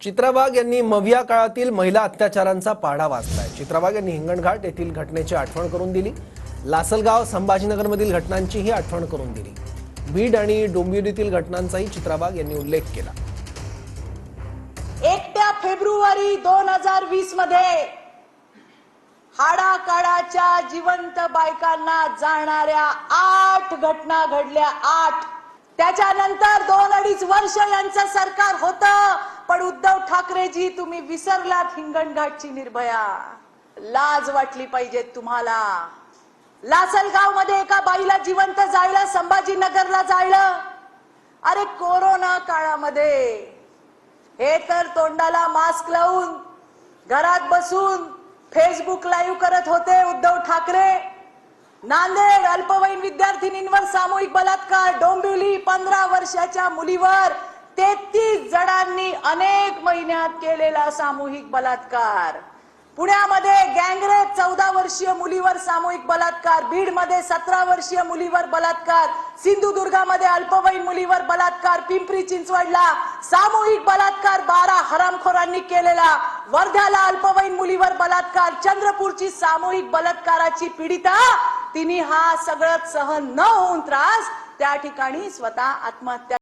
चित्रा वाघ यांनी मविया काळातील महिला अत्याचारांचा पाढा वाचलाय। चित्रा वाघ यांनी हिंगणघाट येथील घटनेची आठवण करून दिली। लासलगाव संभाजीनगरमधील घटनांचीही आठवण करून दिली। बीड आणि डोंबिवलीतील घटनांचाही चित्रा वाघ यांनी उल्लेख केला। 1 फेब्रुवारी 2020 मध्ये हाडाकाडाच्या जिवंत बायकांना जाणाऱ्या 8 घटना घडल्या। 8 त्याच्यानंतर 2-2.5 वर्ष यांचं सरकार होतं, पण उद्धव ठाकरेजी तुम्ही विसरलात हिंगणघाटची निर्भया। लाज वाटली पाहिजे तुम्हाला। लासलगाव मध्ये एका बाईला जिवंत जाळलं, संभाजीनगरला जाळलं। अरे कोरोना काळामध्ये हे तर तोंडाला मास्क लावून घरात बसून फेसबुक लाईव्ह करत होते उद्धव ठाकरे। नांदेड अल्पवयीन विद्यार्थिनींवर सामूहिक बलात्कार, डोंबिवली 15 वर्षाच्या मुलीवर 33 जणांनी अनेक महिन्यात केलेला सामूहिक बलात्कार। पुण्यामध्ये गँगरेप 14 वर्षीय मुलीवर सामूहिक बलात्कार, बीड मध्ये 17 वर्षीय मुलीवर बलात्कार, सिंधुदुर्गामध्ये अल्पवयीन मुलीवर बलात्कार, पिंपरी चिंचवडला सामूहिक बलात्कार 12 हरामखोरांनी केलेला, वर्ध्याला अल्पवयीन मुलीवर बलात्कार, चंद्रपूरची सामूहिक बलात्काराची पीडिता तिने हा सगळं सहन न होऊन त्रास त्या ठिकाणी स्वतः आत्महत्या